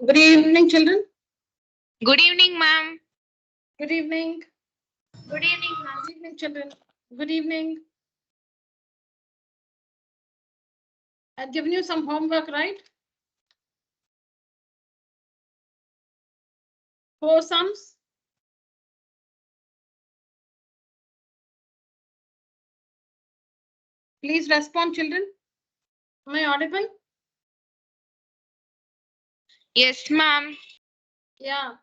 Good evening, children. Good evening, ma'am. Good evening. Good evening, ma'am. Good evening, children. Good evening. I've given you some homework, right? 4 sums. Please respond, children. Am I audible? Yes, ma'am. Yeah.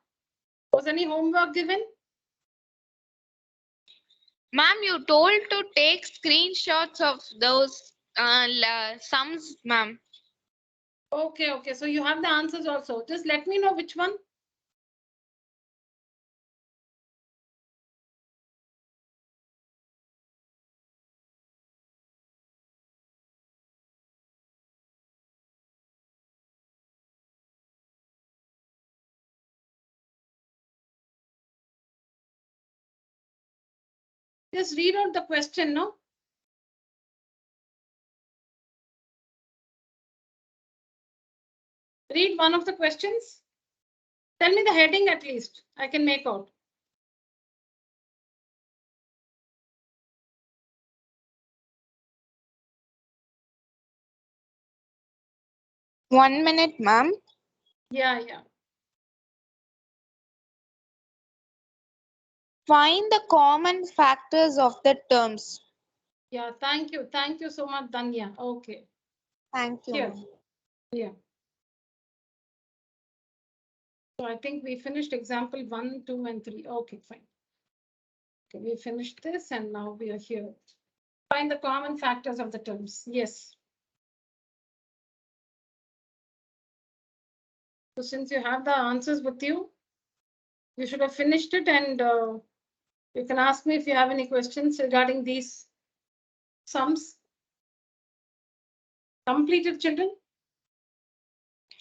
Was any homework given? Ma'am, you told to take screenshots of those sums, ma'am. Okay. So you have the answers also. Just let me know which one. Just read out the question, no? Read one of the questions. Tell me the heading at least. I can make out. One minute, ma'am. Yeah. Find the common factors of the terms. Yeah, thank you. Thank you so much, Danya. Okay. Thank you, Here. ma'am. Yeah. So I think we finished example 1, 2, and 3. Okay, fine. Okay, we finished this and now we are here. Find the common factors of the terms. Yes. So since you have the answers with you, you should have finished it and you can ask me if you have any questions regarding these sums. Completed, children?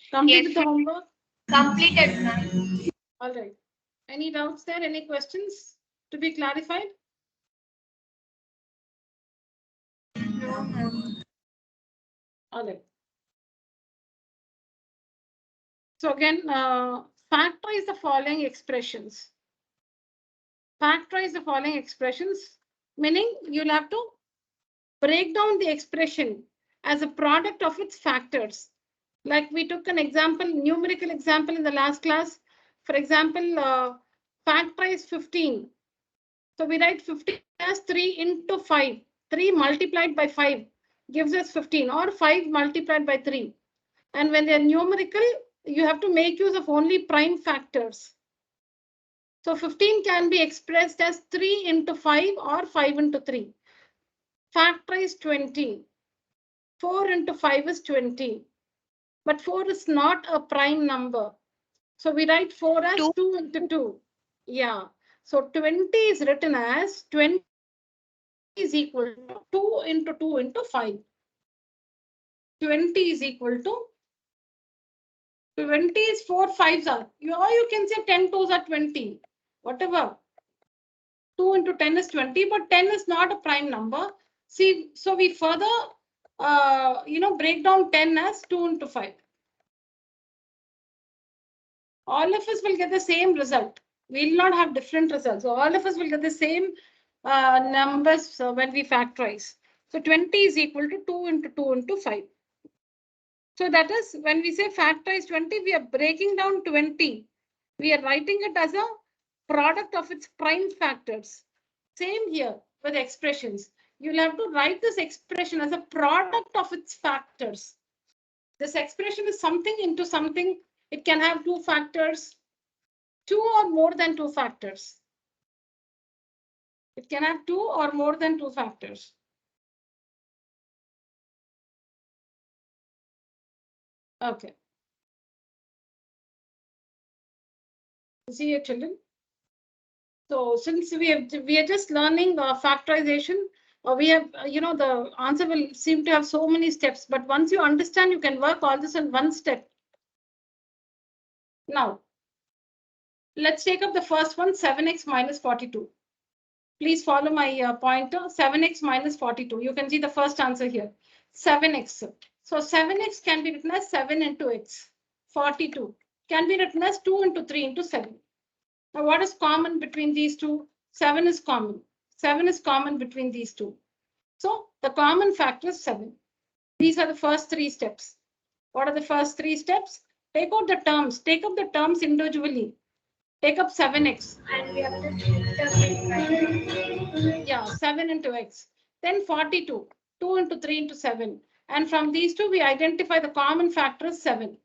Completed Yes, the homework? completed, ma'am. All right. Any doubts there? Any questions to be clarified? No, ma'am. All right. So again, factorize the following expressions. Factorize the following expressions, meaning you'll have to break down the expression as a product of its factors. Like we took an example, numerical example in the last class. For example, factorize 15. So we write 15 as 3 into 5. 3 multiplied by 5 gives us 15, or 5 multiplied by 3. And when they're numerical, you have to make use of only prime factors. So 15 can be expressed as 3 into 5 or 5 into 3. Factorize 20. 4 into 5 is 20. But 4 is not a prime number. So we write 4 as 2 into 2. Yeah. So 20 is written as 20 is equal to 2 into 2 into 5. 20 is equal to 20 is 4 5s are. Or you can say 10 2s are 20. Whatever. 2 into 10 is 20, but 10 is not a prime number. See, so we further, break down 10 as 2 into 5. All of us will get the same result. We will not have different results. So all of us will get the same numbers when we factorize. So 20 is equal to 2 into 2 into 5. So that is when we say factorize 20, we are breaking down 20. We are writing it as a product of its prime factors. Same here with expressions. You'll have to write this expression as a product of its factors. This expression is something into something. It can have 2 factors, 2 or more than 2 factors. It can have 2 or more than 2 factors. Okay. See your children. So since we are just learning factorization, we have, the answer will seem to have so many steps. But once you understand, you can work all this in one step. Now, let's take up the first one, 7x minus 42. Please follow my pointer, 7x minus 42. You can see the first answer here, 7x. So 7x can be written as 7 into x, 42. can be written as 2 into 3 into 7. Now, what is common between these two? 7 is common. 7 is common between these two. So the common factor is 7. These are the first 3 steps. What are the first 3 steps? Take out the terms. Take up the terms individually. Take up 7x. And we have to Yeah, 7 into x. Then 42. 2 into 3 into 7. And from these two, we identify the common factor is 7.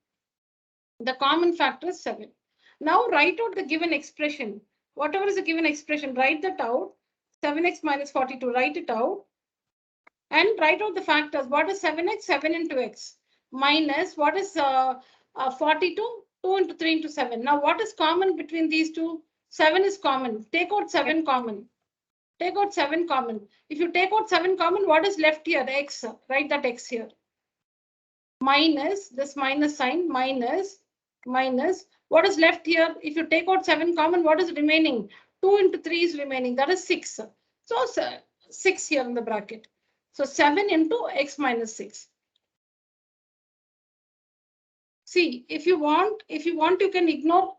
The common factor is 7. Now write out the given expression. Whatever is the given expression, write that out. 7x minus 42, write it out. And write out the factors. What is 7x? 7 into x. Minus what is 42? 2 into 3 into 7. Now what is common between these two? 7 is common. Take out 7 common. Take out 7 common. If you take out 7 common, what is left here? X. Write that x here. Minus this minus sign, minus. What is left here? If you take out 7 common, what is remaining? 2 into 3 is remaining. That is 6. So 6 here in the bracket. So 7 into x minus 6. See, if you want, you can ignore.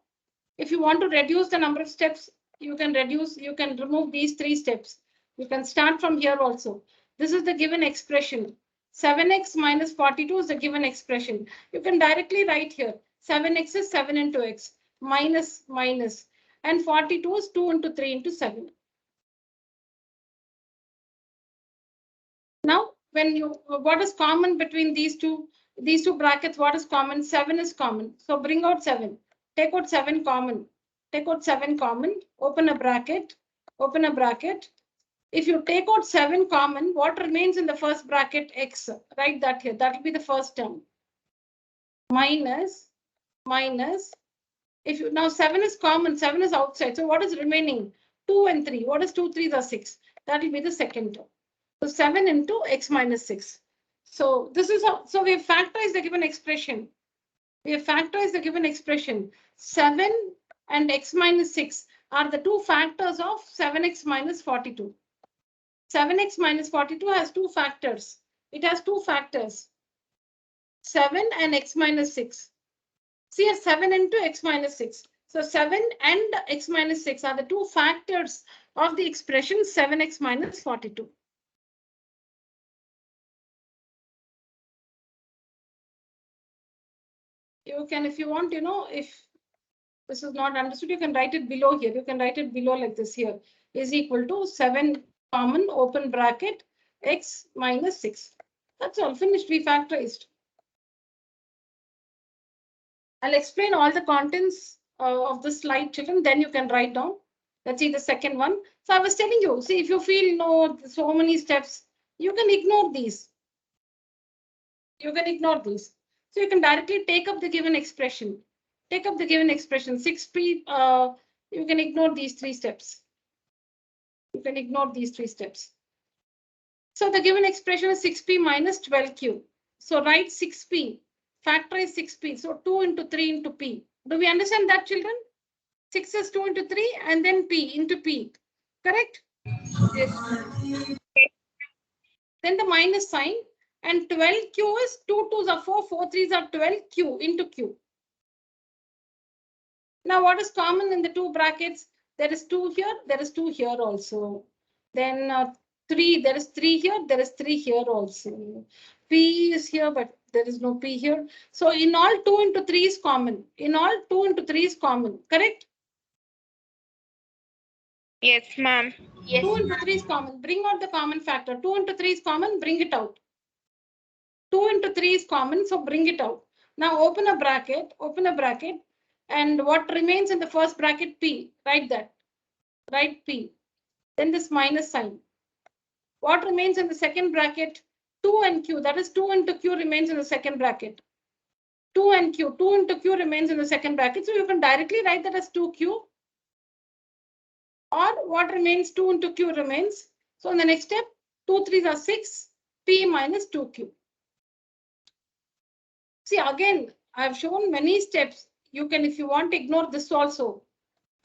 If you want to reduce the number of steps, you can remove these 3 steps. You can start from here also. This is the given expression. 7x minus 42 is the given expression. You can directly write here. 7x is 7 into x minus. And 42 is 2 into 3 into 7. Now, what is common between these two brackets? What is common? 7 is common. So bring out 7. Take out 7 common. Take out 7 common. Open a bracket. If you take out 7 common, what remains in the first bracket? X. Write that here. That will be the first term. Minus. If you now 7 is common, 7 is outside. So what is remaining? 2 and 3. What is 2, 3 are 6. That will be the second term. So 7 into x minus 6. So this is how. So we have factorized the given expression. 7 and x minus 6 are the two factors of 7x minus 42. 7x minus 42 has two factors. It has two factors. 7 and x minus 6. See here, 7 into x minus 6. So 7 and x minus 6 are the two factors of the expression 7x minus 42. You can, if you want, if this is not understood, you can write it below here. You can write it below like this here. Is equal to 7 common open bracket x minus 6. That's all, finished, we factorized. I'll explain all the contents of the slide, children, then you can write down. Let's see the second one. So I was telling you, see, if you feel no, so many steps, you can ignore these. So you can directly take up the given expression. 6p, you can ignore these 3 steps. So the given expression is 6p minus 12q. So write 6p, factorize 6p. So 2 into 3 into p. Do we understand that, children? 6 is 2 into 3 and then p into p. Correct? Yes. Then the minus sign. And 12q is 2 2s are 4, 4 3s are 12q into q. Now what is common in the two brackets? There is 2 here, there is 2 here also. Then 3, there is 3 here, there is 3 here also. P is here, but there is no p here. So in all 2 into 3 is common. Correct? Yes, ma'am. Yes. 2 into 3 is common. Bring out the common factor. 2 into 3 is common, bring it out. 2 into 3 is common, so bring it out. Now open a bracket, and what remains in the first bracket? P. Write that. Write P. Then this minus sign. What remains in the second bracket? 2 and q. That is 2 into q remains in the second bracket. 2 and q. 2 into q remains in the second bracket. So you can directly write that as 2q. Or what remains? 2 into q remains. So in the next step, 2 3s are 6. P minus 2q. See, again, I have shown many steps. You can, if you want to ignore this also,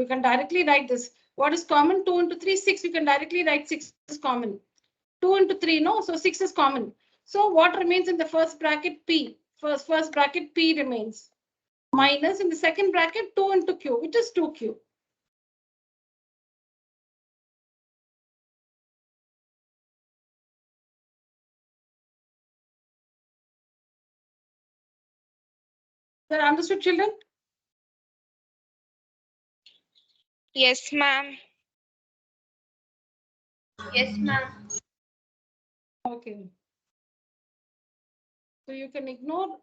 you can directly write this. What is common? 2 into 3, 6. You can directly write 6 is common. 2 into 3, no, so 6 is common. So what remains in the first bracket? P. First bracket P remains. minus in the second bracket 2 into q, which is 2q. That understood, children? Yes, ma'am. Yes, ma'am. Okay. So you can ignore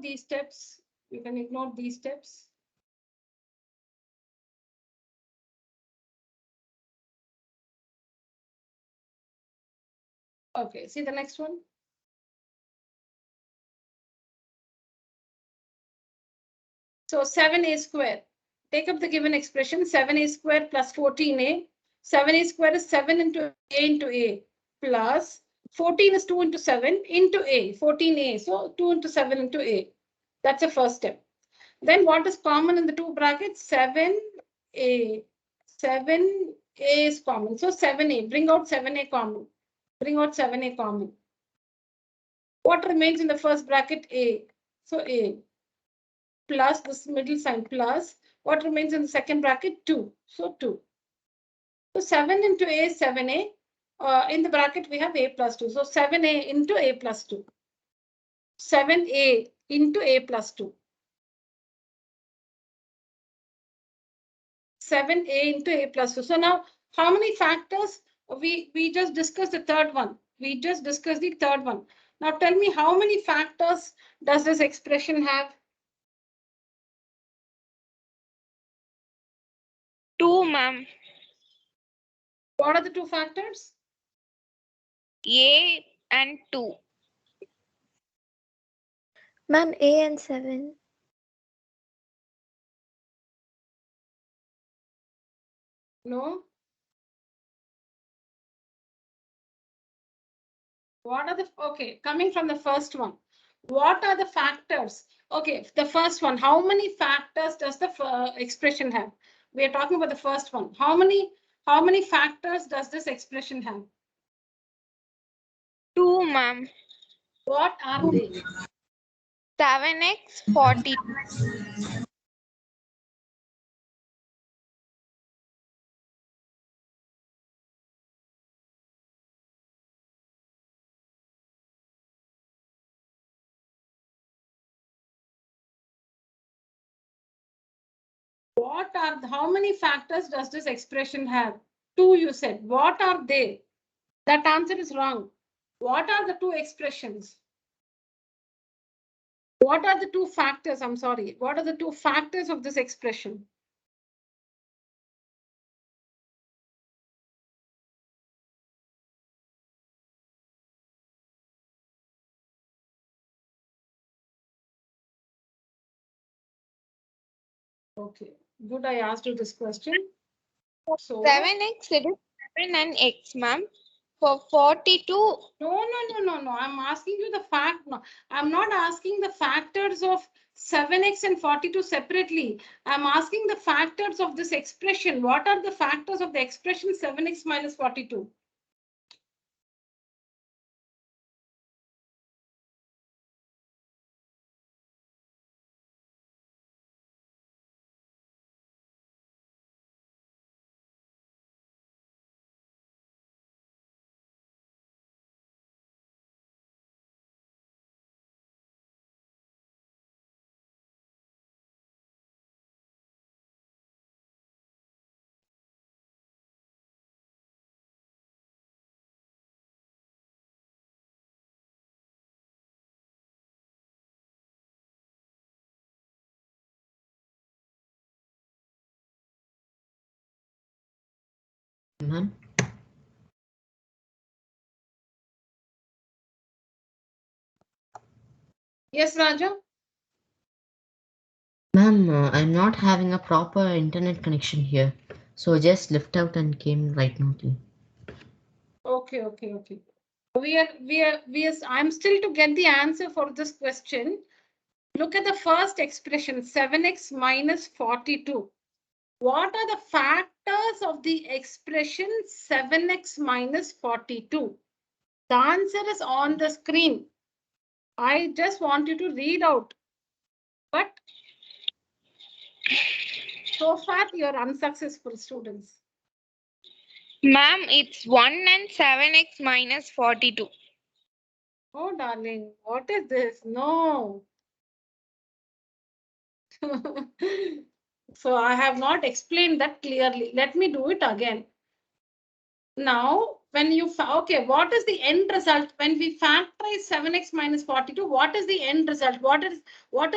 these steps. You can ignore these steps. Okay, see the next one. So 7a square. Take up the given expression 7a square plus 14a. 7a square is 7 into a plus 14 is 2 into 7 into a, 14a. So 2 into 7 into a. That's the first step. Then what is common in the two brackets? 7a. 7a is common. So 7a. Bring out 7a common. Bring out 7a common. What remains in the first bracket? A. So a. Plus this middle sign plus. What remains in the second bracket? 2. So 2. So 7 into a is 7a. In the bracket, we have a plus 2. So 7a into a plus 2. 7a into a plus 2. 7a into a plus 2. So now, how many factors? We just discussed the third one. We just discussed the third one. Now tell me, how many factors does this expression have? 2, ma'am. What are the two factors? A and 2. Ma'am, A and 7. No. What are the, okay, coming from the first one. What are the factors? Okay, the first one, how many factors does the expression have? We are talking about the first one. How many factors does this expression have? 2, ma'am. What are they? 7x 40. What are, how many factors does this expression have? 2, you said. What are they? That answer is wrong. What are the two expressions? What are the two factors? I'm sorry. What are the two factors of this expression? Okay, good. I asked you this question. So 7x, it is 7 and x, ma'am. For 42. no. I'm asking you the fact. No, I'm not asking the factors of 7x and 42 separately. I'm asking the factors of this expression. What are the factors of the expression 7x minus 42? Ma'am, Yes, Raja. ma'am, I'm not having a proper internet connection here, so just left out and came right now to you. Okay. I'm still to get the answer for this question. Look at the first expression, 7x minus 42. What are the factors of the expression 7x minus 42? The answer is on the screen. I just want you to read out. But So far, you're unsuccessful students. Ma'am, it's 1 and 7x minus 42. Oh, darling, what is this? No. So I have not explained that clearly. Let me do it again. Now, when you, okay, what is the end result? When we factorize 7x minus 42, what is the end result? What is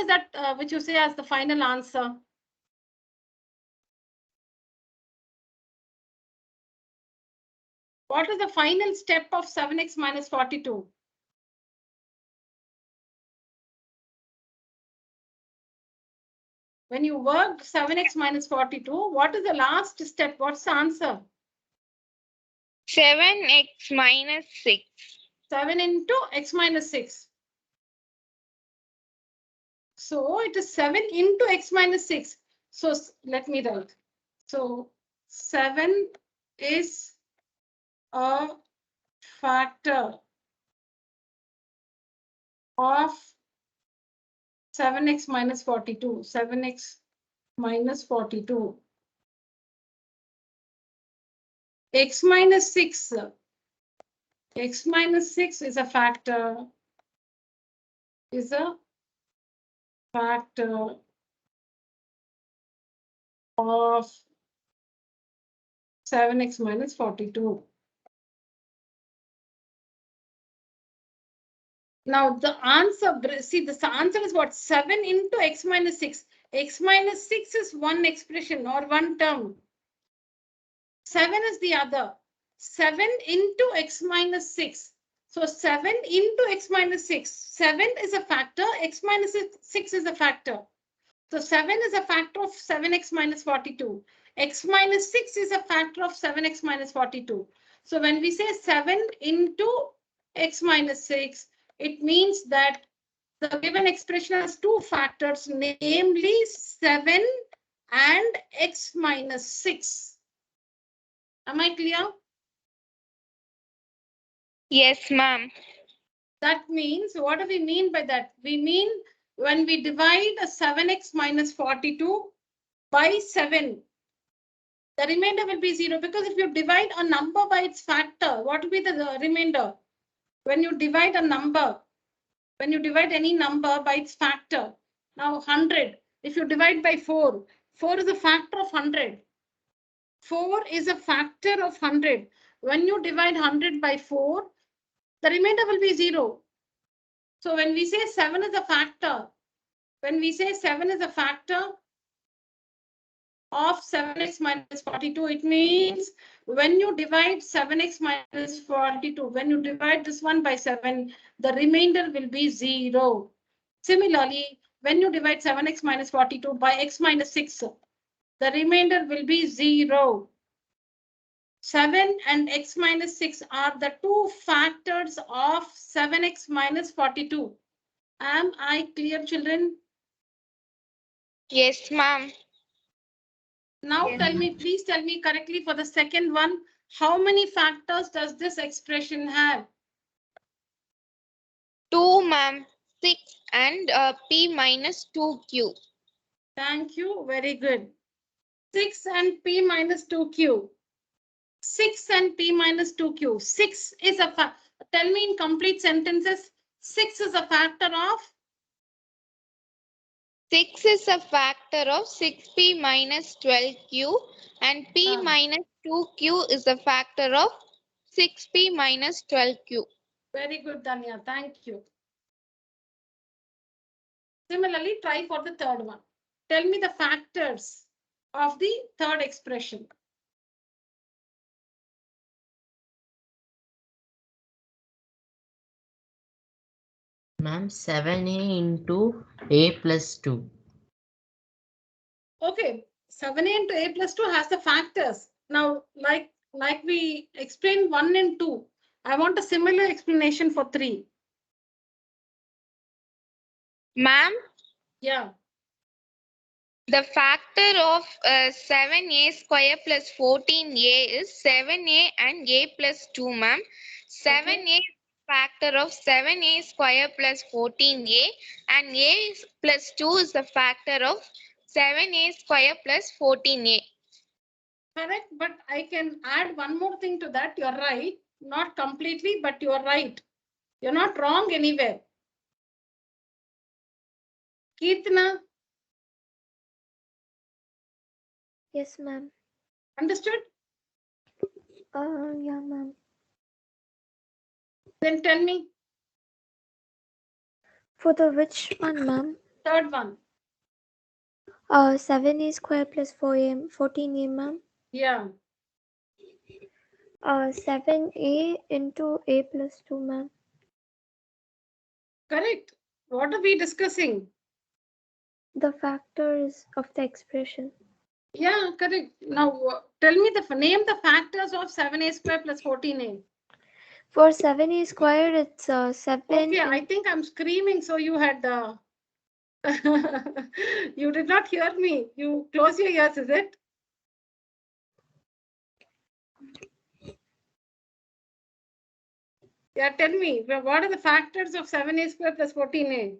that which you say as the final answer? What is the final step of 7x minus 42? When you worked 7x minus 42, what is the last step? What's the answer? 7x minus 6. 7 into x minus 6. So it is 7 into x minus 6. So let me write. So 7 is a factor of 7x minus 42. 7x minus 42. X minus 6. X minus 6 is a factor. Is a factor of 7x minus 42. Now the answer, see, the answer is what? 7 into x minus 6. X minus 6 is one expression or one term. 7 is the other. 7 into x minus 6. So 7 into x minus 6. 7 is a factor. X minus 6 is a factor. So 7 is a factor of 7x minus 42. X minus 6 is a factor of 7x minus 42. So when we say 7 into x minus 6, it means that the given expression has two factors, namely 7 and x minus 6. Am I clear? Yes, ma'am. That means, what do we mean by that? We mean when we divide a 7x minus 42 by 7, the remainder will be 0, because if you divide a number by its factor, what will be the remainder? When you divide a number, when you divide any number by its factor, now 100, if you divide by 4, 4 is a factor of 100. 4 is a factor of 100. When you divide 100 by 4, the remainder will be 0. So when we say 7 is a factor, when we say 7 is a factor of 7x minus 42, it means when you divide 7x minus 42, when you divide this one by 7, the remainder will be 0. Similarly, when you divide 7x minus 42 by x minus 6, the remainder will be 0. 7 and x minus 6 are the two factors of 7x minus 42. Am I clear, children? Yes, ma'am. Now Yes, tell me, please tell me correctly for the second one, how many factors does this expression have? 2, ma'am. 6 and p minus 2q. Thank you, very good. 6 and p minus 2q. 6 and p minus 2q. 6 is a tell me in complete sentences. 6 is a factor of 6 is a factor of 6p minus 12q and p minus 2q is a factor of 6p minus 12q. very good, Danya. Thank you. Similarly, try for the third one. Tell me the factors of the third expression. Ma'am, 7a into a plus 2. Okay, 7a into a plus 2 has the factors. Now, like we explained 1 and 2, I want a similar explanation for 3. Ma'am, Yeah. the factor of 7a square plus 14a is 7a and a plus 2, ma'am. 7a is factor of 7a square plus 14a and a plus 2 is the factor of 7a square plus 14a. Correct, but I can add one more thing to that. You're right. Not completely, but you're right. You're not wrong anywhere. Kirtana, Yes, ma'am. understood? Yeah, ma'am. Then tell me. For the which one, ma'am? Third one. 7a square plus 4a, 14a, ma'am. Yeah. 7a into a plus 2, ma'am. Correct. What are we discussing? The factors of the expression. Yeah, correct. Now tell me name the factors of 7a square plus 14a. For 7a squared, it's 7. Okay, I think I'm screaming, so you had you did not hear me. You close your ears, is it? Yeah, tell me, what are the factors of 7a square plus 14a?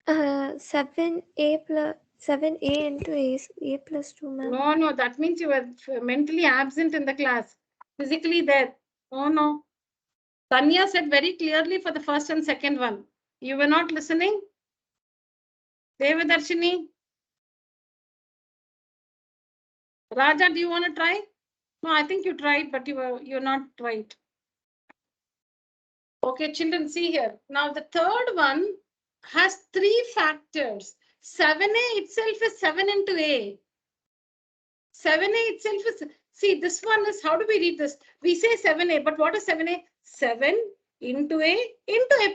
7a plus 7a into a plus 2, ma'am. No, that means you were mentally absent in the class. Physically there. Oh, no. Tanya said very clearly for the first and second one. You were not listening? Devadarshini? Raja, do you want to try? No, I think you tried, but you're not right. Okay, children, see here. Now the third one has 3 factors. 7a itself is 7 into a. 7a itself is, see, this one is, how do we read this? We say 7a, but what is 7a? 7 into a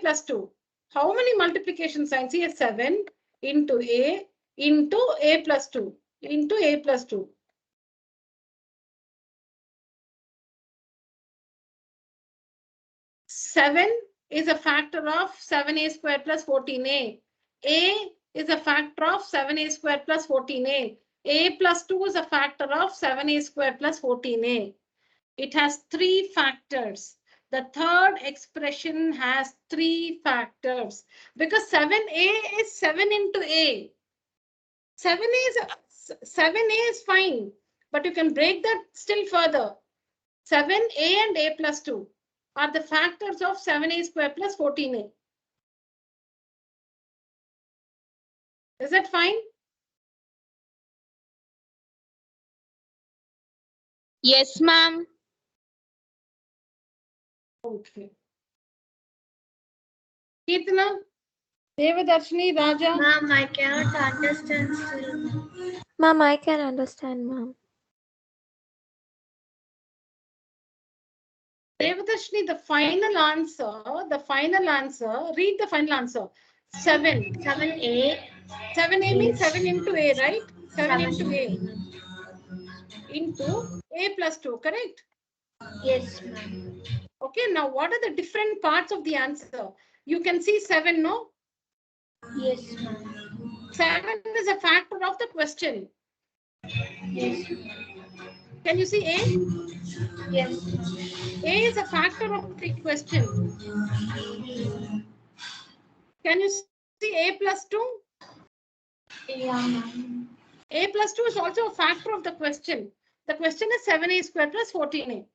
plus 2. How many multiplication signs here? 7 into a plus 2 into a plus 2. Seven is a factor of 7a square plus 14a. A is a factor of 7a square plus 14a. A plus 2 is a factor of 7a square plus 14a. It has 3 factors. The third expression has 3 factors because 7a is 7 into a. 7a is fine, but you can break that still further. 7a and a plus 2 are the factors of 7a square plus 14a. Is that fine? Yes, ma'am. Okay. Kirtana, Devadarshini, Raja. Ma'am, I cannot understand still. Ma'am, I can understand, ma'am. Devadarshini, the final answer, read the final answer. 7. 7a. 7a means 7 into a, right? 7 7 into a. Into a plus 2, correct? Yes, ma'am. Okay, now what are the different parts of the answer? You can see 7, no? Yes, ma'am. 7 is a factor of the question. Yes. Can you see A? Yes. A is a factor of the question. Can you see A plus 2? Yeah, ma'am. A plus 2 is also a factor of the question. The question is 7a square plus 14a.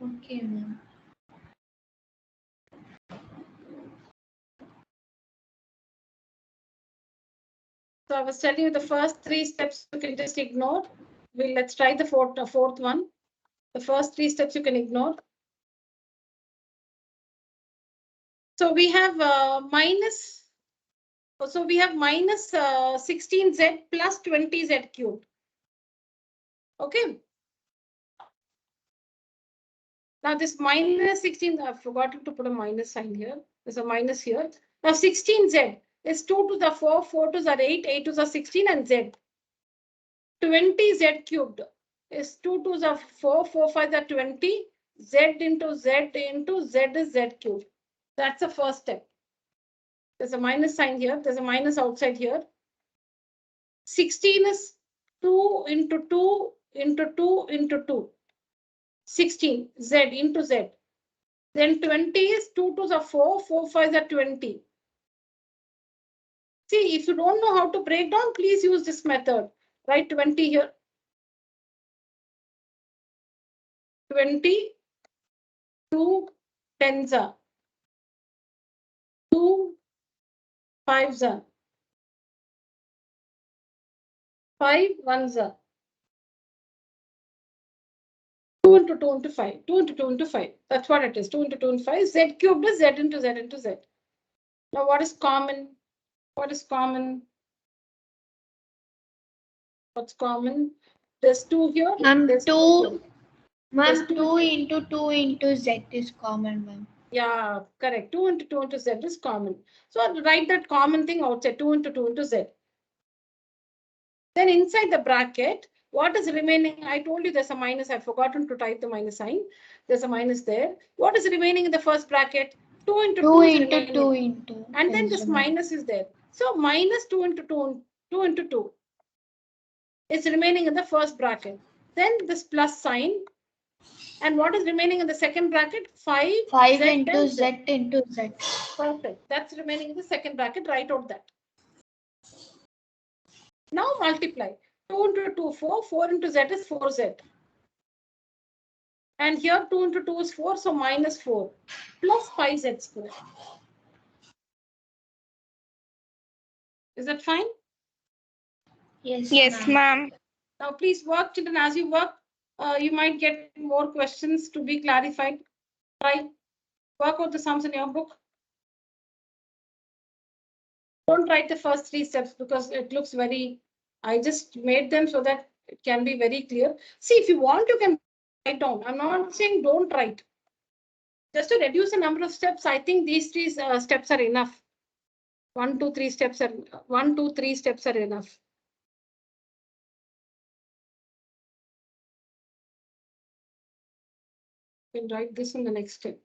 Okay, ma'am. So I was telling you the first 3 steps you can just ignore. Let's try the fourth one. The first 3 steps you can ignore. So we have minus 16z plus 20z cubed. Okay. Now this minus 16, I've forgotten to put a minus sign here. There's a minus here. Now 16z is 2 to the 4, 4 to the 8, 8 to the 16 and z. 20z cubed is 2 to the 4, 4 5 the 20, z into z into z is z cubed. That's the first step. There's a minus sign here. There's a minus outside here. 16 is 2 into 2 into 2 into 2. 16 z into z. Then 20 is 2 to the 4, 4 5 the 20. See, if you don't know how to break down, please use this method. Write 20 here. 20, 2 tens are, 2 fives are, 5 ones are. 2 into 2 into 5. 2 into 2 into 5. That's what it is. 2 into 2 into 5. Z cubed is Z into Z into Z. Now what is common? What is common? What's common? There's 2 here. There's 2 here. Ma'am, 2 into 2 into Z is common, ma'am. Yeah, correct. 2 into 2 into Z is common. So I'll write that common thing outside, 2 into 2 into Z. Then inside the bracket, what is remaining? I told you there's a minus. I've forgotten to type the minus sign. There's a minus there. What is remaining in the first bracket? 2 into 2 is remaining. 2 into. And then this minus is there. So minus 2 into 2, 2 into 2 is remaining in the first bracket. Then this plus sign. And what is remaining in the second bracket? 5 Z into Z into Z. Perfect. That's remaining in the second bracket. Write out that. Now multiply. 2 into 2, 4. 4 into Z is 4Z. And here 2 into 2 is 4. So minus 4 plus 5Z square. Is that fine? Yes, ma'am. Now please work, children. As you work, you might get more questions to be clarified. Try. Work out the sums in your book. Don't write the first 3 steps because it looks very, I just made them so that it can be very clear. See, if you want, you can write down. I'm not saying don't write. Just to reduce the number of steps, I think these 3 steps are enough. 1, 2, 3 steps are 1, 2, 3 steps are enough. You can write this in the next step.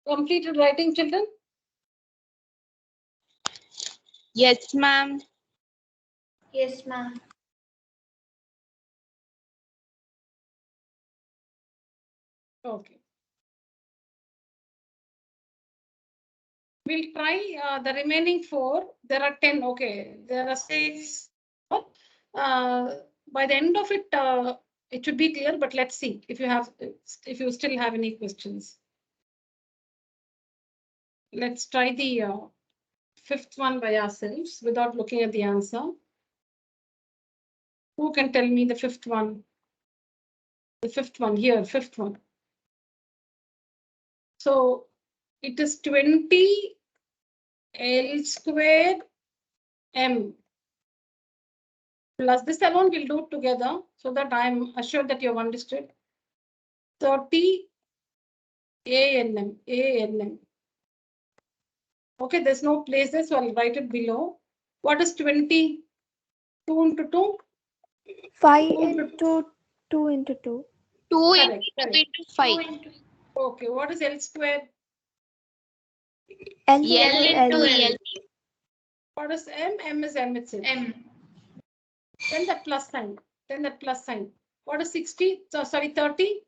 Completed writing, children? Yes, ma'am. Yes, ma'am. Okay. We'll try the remaining 4. There are 10. Okay. There are 6. By the end of it, it should be clear, but let's see if you still have any questions. Let's try the 5th one by ourselves without looking at the answer. Who can tell me the 5th one? The 5th one here, 5th one. So it is 20 L square M plus this alone we'll do it together so that I'm assured that you have understood. 30 ANM. Okay, there's no place there, so I'll write it below. What is 20? 2 into 2? 5 into 2 into 2. 2 Correct, into 2 correct. into 5. Okay, what is L square? L L into into L. L. What is M? M is M itself. M. Then that plus sign. What is 60? So, sorry, 30?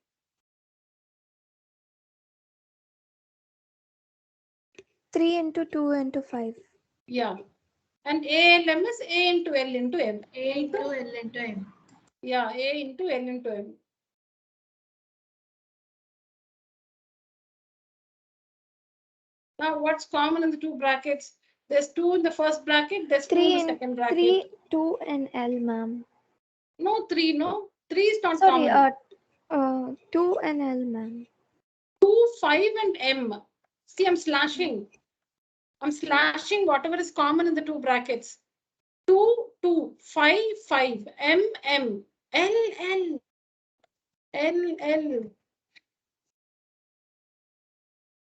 3 into 2 into 5. Yeah. And ALM is A into L into M. A into L into M. Yeah, A into L into M. Now, what's common in the two brackets? There's 2 in the first bracket, there's 2 in the second bracket. 3, 2 and L, ma'am. No, 3, no. 3 is not Sorry, common. 2 and L, ma'am. 2, 5 and M. See, I'm slashing whatever is common in the two brackets. 2, 2, 5, 5, M, M, L, L, L, L.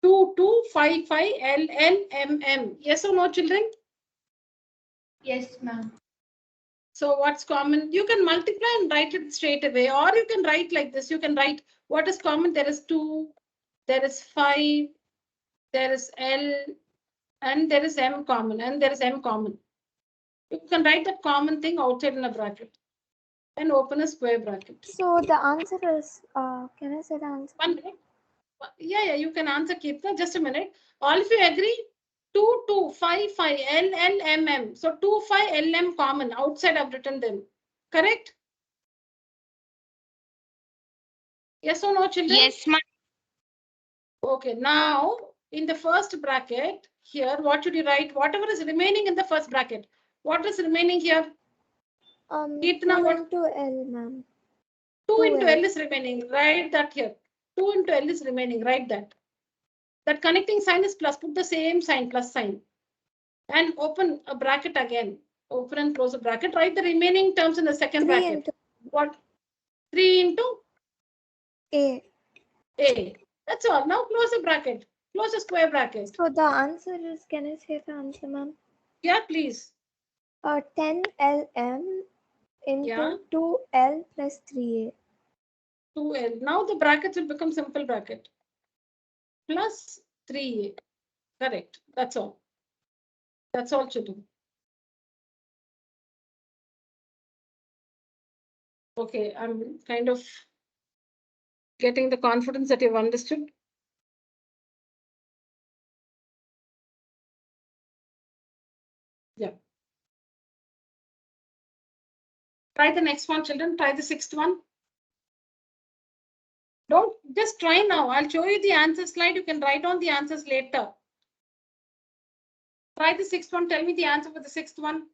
2, 2, 5, 5, L, L, M, M. Yes or no, children? Yes, ma'am. So what's common? You can multiply and write it straight away, or you can write like this. You can write what is common. There is 2, there is 5, there is L, and there is M common, and there is M common. You can write that common thing outside in a bracket and open a square bracket. So the answer is, can I say the answer? 1 minute. Yeah, you can answer, Kirtana. Just a minute. All of you agree? 2, 2, 5, 5, L, L, M, M. So 2, 5, L, M common. Outside I've written them. Correct? Yes or no, children? Yes, ma'am. Okay, now in the first bracket here, what should you write? Whatever is remaining in the first bracket. What is remaining here? 2 Kirtana, what? into L, ma'am. 2 into 2L. L is remaining. Write that here. 2 into L is remaining. Write that. That connecting sign is plus. Put the same sign, plus sign. And open a bracket again. Open and close a bracket. Write the remaining terms in the second 3 bracket. into What? 3 into A. A. That's all. Now close the bracket. Close the square bracket. So the answer is, can I say the answer, ma'am? Yeah, please. 10 LM into Yeah. 2L plus 3A. 2L. Now the brackets will become simple bracket. Plus 3A. Correct. That's all. That's all, children. Okay, I'm kind of getting the confidence that you've understood. Yeah. Try the next one, children. Try the 6th one. Don't just try now. I'll show you the answer slide. You can write on the answers later. Try the 6th one. Tell me the answer for the 6th one.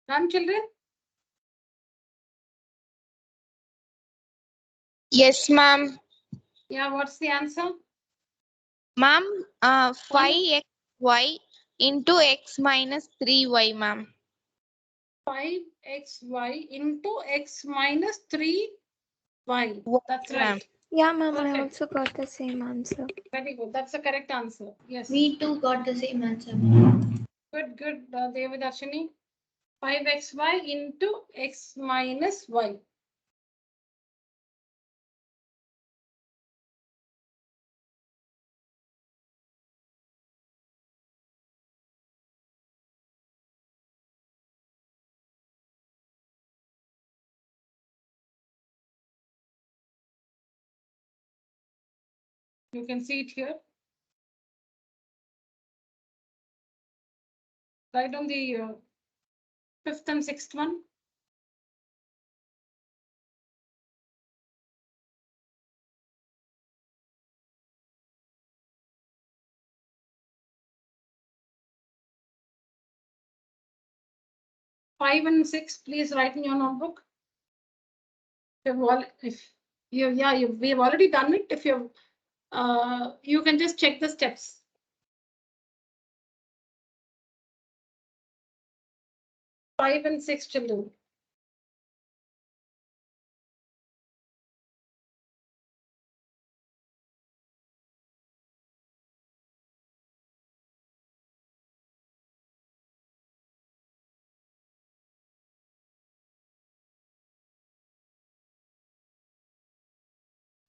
Done, children? Yes, ma'am. Yeah, what's the answer? Ma'am, 5xy into x minus 3y, ma'am. 5xy into x minus 3y. That's Ma'am. right. Yeah, ma'am, I Perfect. also got the same answer. Very good. That's the correct answer. Yes. We too got the same answer. Good, good, Devadarshini. 5xy into x minus y. You can see it here. Write down the fifth and sixth one. Five and six, please write in your notebook. If you, yeah, we've already done it. If you can just check the steps. Five and six, children.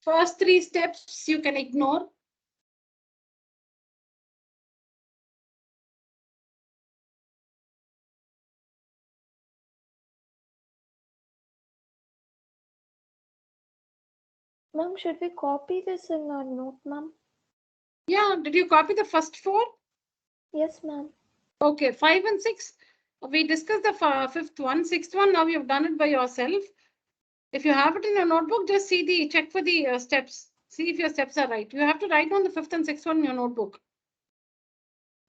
First three steps you can ignore. Ma'am, should we copy this in our note, ma'am? Yeah, did you copy the first four? Yes, ma'am. Okay, 5 and 6. We discussed the fifth one. Sixth one, now you've done it by yourself. If you have it in your notebook, just check for the steps. See if your steps are right. You have to write down the fifth and sixth one in your notebook.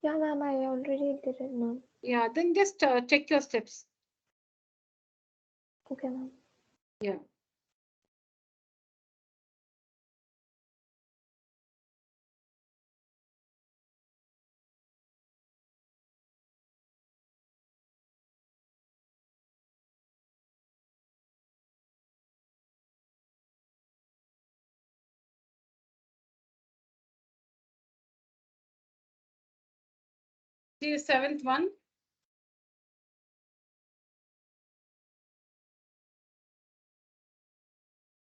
Yeah, ma'am, I already did it, ma'am. Yeah, then just check your steps. Okay, ma'am. Yeah. See the seventh one.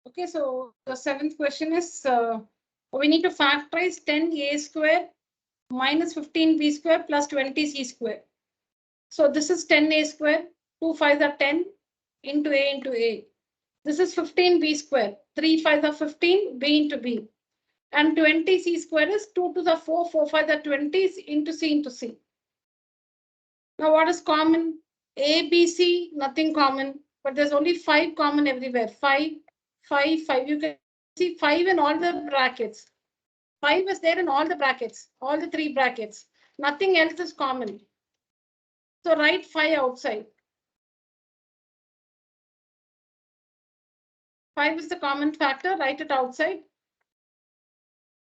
Okay, so the seventh question is, we need to factorize 10a square minus 15b square plus 20c square. So this is 10a square, 2 5s are 10 into a. This is 15b square, 3 5s are 15, b into b. And 20c square is 2 to the 4, 4 5s are 20 into c into c. Now what is common? A, B, C, nothing common, but there's only 5 common everywhere. 5, 5, 5. You can see 5 in all the brackets. 5 is there in all the brackets, all the 3 brackets. Nothing else is common. So write 5 outside. 5 is the common factor, write it outside.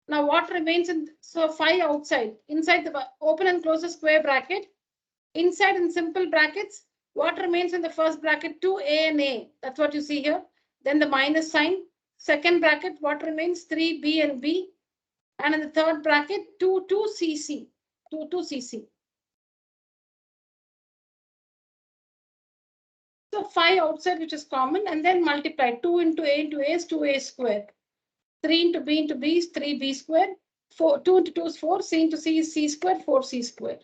Now what remains in, so 5 outside, inside the open and close the square bracket. Inside in simple brackets, what remains in the first bracket? 2a and a. That's what you see here. Then the minus sign. Second bracket, what remains? 3b and b. And in the third bracket, 2cc. 2cc. So 5 outside, which is common, and then multiply 2 into a is 2a square. 3 into b is 3b square. 2 into 2 is 4. C into c is c square, 4c square.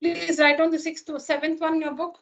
Please write on the 6th to 7th one in your book.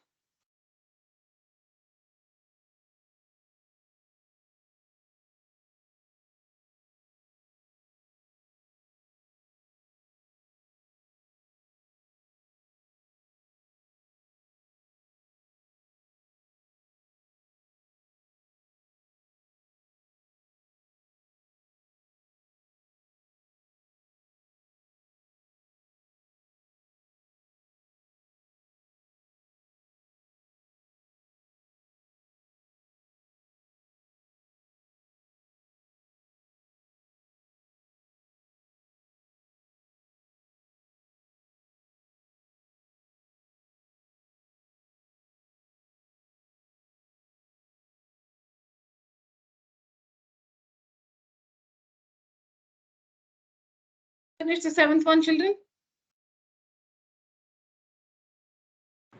Finish the 7th one, children?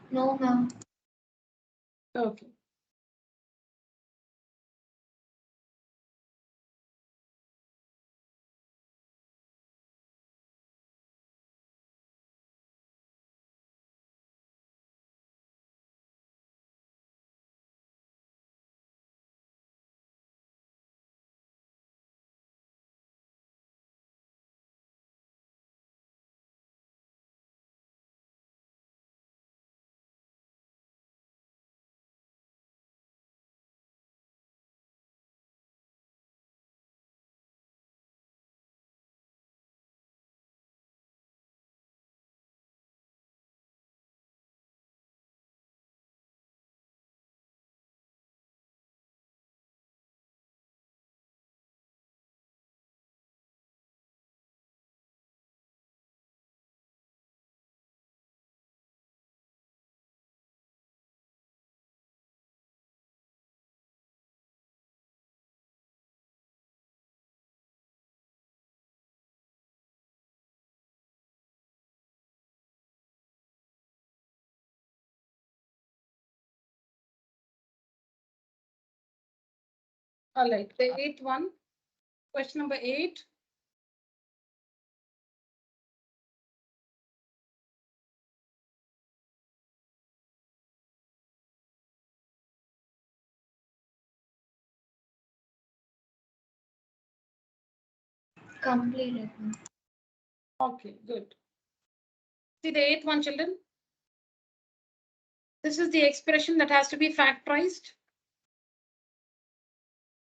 No, ma'am. Okay. All right, the 8th one. Question number 8. Completed, ma'am. Okay, good. See the 8th one, children? This is the expression that has to be factorized.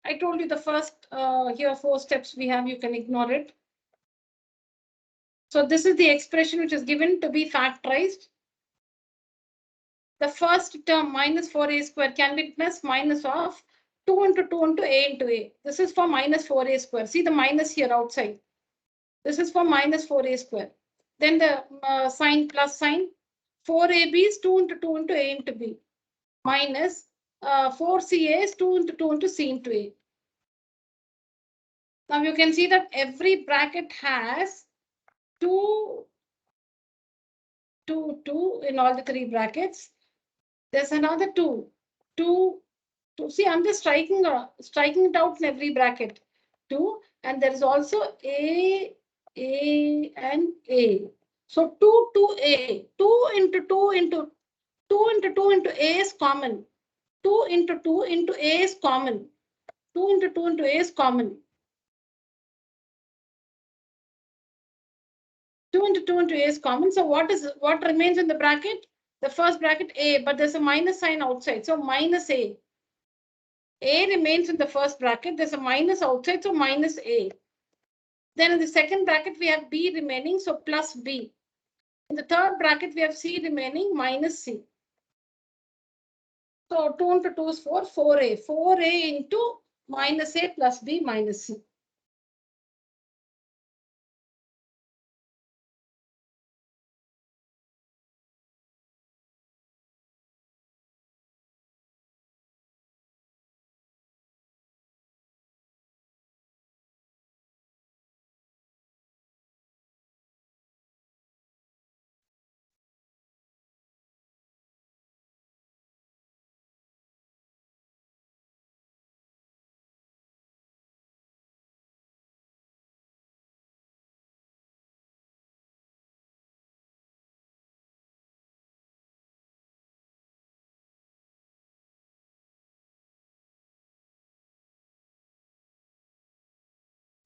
I told you the first here 4 steps we have, you can ignore it. So this is the expression which is given to be factorized. The first term minus 4a square can be written as minus of 2 into 2 into a into a. This is for minus 4a square. See the minus here outside. This is for minus 4a square. Then the sign plus sign. 4ab is 2 into 2 into a into b. Minus 4ca is 2 into 2 into c into a. Now you can see that every bracket has 2 in all the 3 brackets. There's another 2. See, I'm just striking it out in every bracket. 2, and there is also a, and a. So 2, 2a. 2 into 2 into 2 into 2 into a is common. 2 into 2 into a is common. 2 into 2 into a is common. 2 into 2 into a is common. So what remains in the bracket? The first bracket a, but there's a minus sign outside. So minus a. A remains in the first bracket. There's a minus outside, so minus a. Then in the second bracket, we have b remaining, so plus b. In the third bracket, we have c remaining, minus c. So 2 into 2 is 4, 4a. 4a into minus a plus b minus c.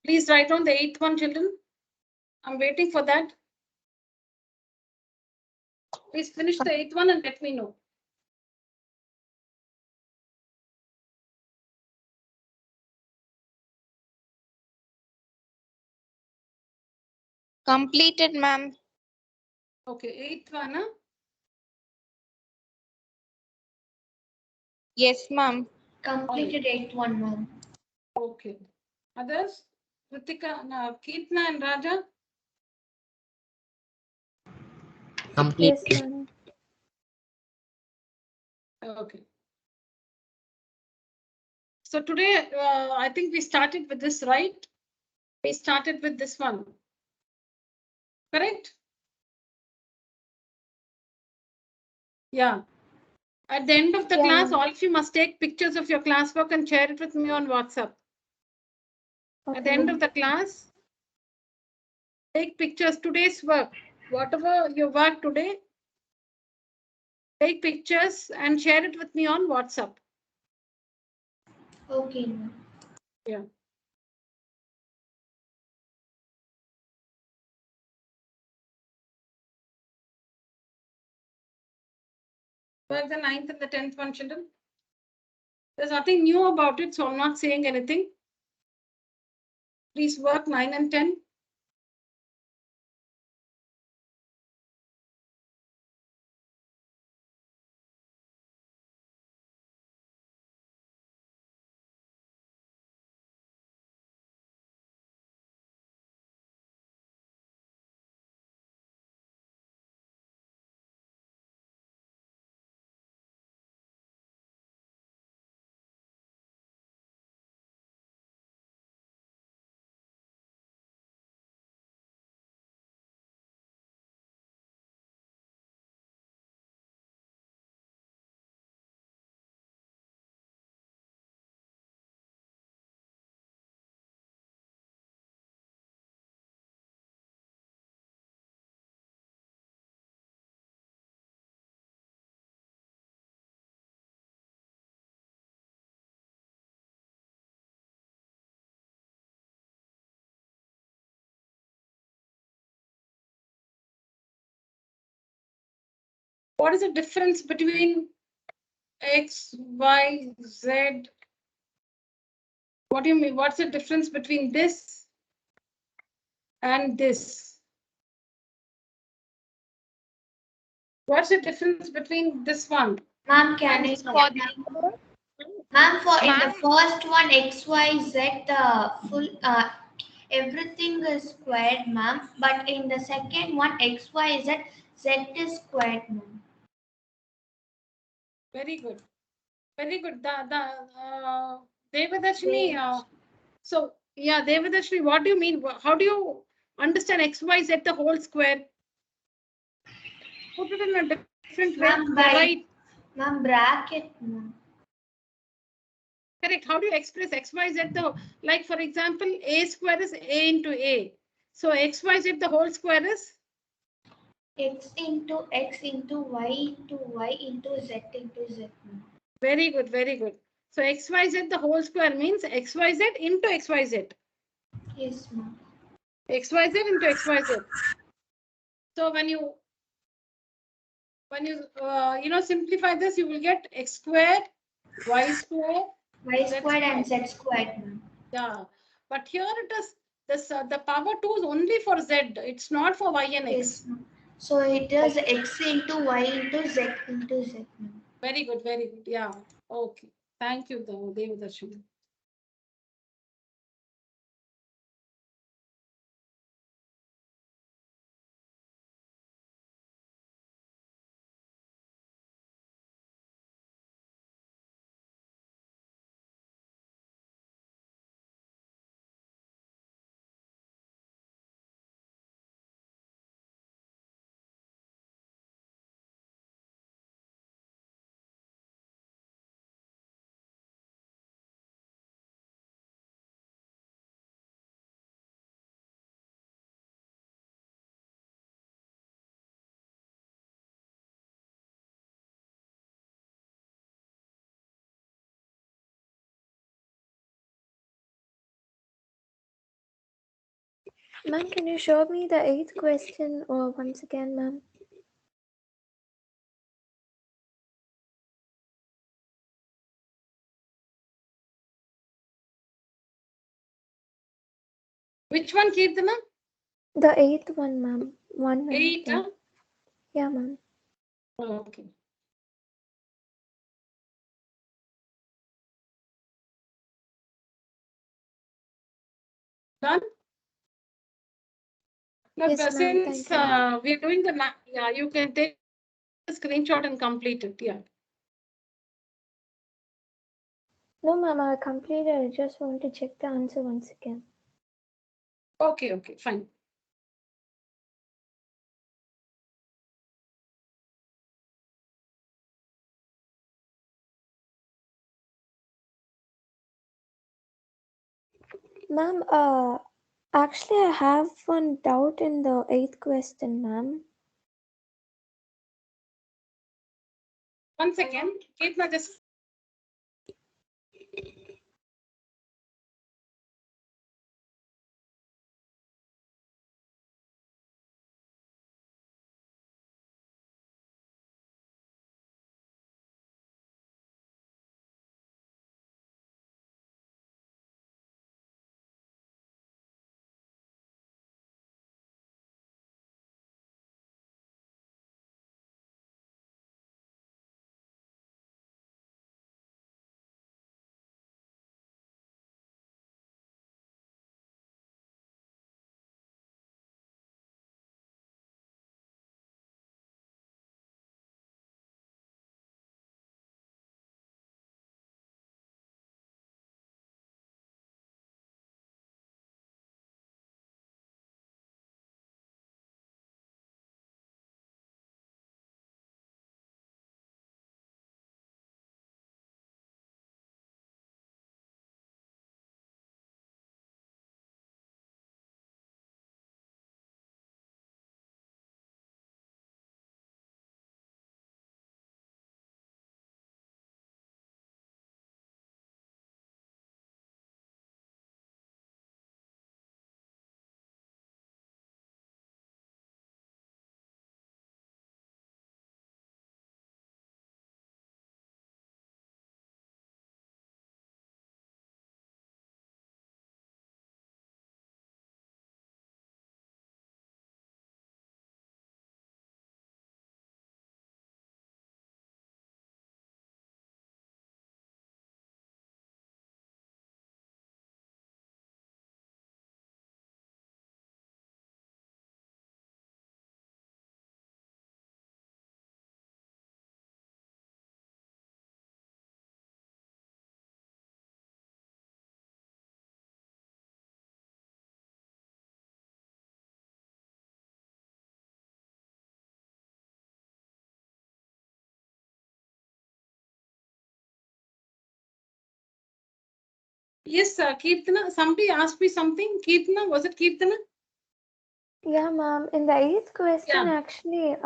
Please write down the 8th one, children. I'm waiting for that. Please finish the 8th one and let me know. Completed, ma'am. Okay, 8th one, huh? Yes, ma'am. Completed 8th one, ma'am. Okay. Others? Ritika, Keetna and Raja? Complete. Yes, ma'am. Okay. So today, I think we started with this, right? We started with this one. Correct? Yeah. At the end of the class, all of you must take pictures of your classwork and share it with me on WhatsApp. Okay. At the end of the class, take pictures. Today's work, whatever your work today, take pictures and share it with me on WhatsApp. Okay, ma'am. Yeah. Work the 9th and the 10th one, children. There's nothing new about it, so I'm not saying anything. Please work 9 and 10. What is the difference between X, Y, Z? What do you mean? What's the difference between this and this? What's the difference between this one? Ma'am, can I? Ma'am, for in the first one, X, Y, Z, the full everything is squared, ma'am. But in the second one, X, Y, Z, Z is squared, ma'am. Very good. Very good. Devadarshini, so yeah, Devadarshini, what do you mean? How do you understand X, Y, Z the whole square? Put it in a different way. Right. Ma'am, bracket, ma'am. Correct. How do you express X, Y, Z? Like, for example, A square is A into A. So X, Y, Z the whole square is? X into Y into Y into Z into Z, ma'am. Very good. Very good. So X, Y, Z the whole square means X, Y, Z into X, Y, Z. Yes, ma'am. X, Y, Z into X, Y, Z. So when you simplify this, you will get X squared, Y squared, Y squared and Z squared, ma'am. Yeah, but here it is this the power 2 is only for Z. It's not for Y and X. Yes, ma'am. So it is X into Y into Z into Z, ma'am. Very good, very good. Yeah. Okay. Thank you, Devadarshini. Ma'am, can you show me the 8th question once again, ma'am? Which one, Kirtana? The 8th one, ma'am. 8, huh? Yeah, ma'am. Okay. Done? Now, Yes, ma'am. since Thank we're doing you can take a screenshot and complete it. Yeah. No, ma'am, I completed. I just want to check the answer once again. Okay, fine. Ma'am, actually I have one doubt in the 8th question, ma'am. One second. Kirtana, just yes, Kirtana. Somebody asked me something. Kirtana, was it Kirtana? Yeah, ma'am. In the 8th question, Yeah. actually,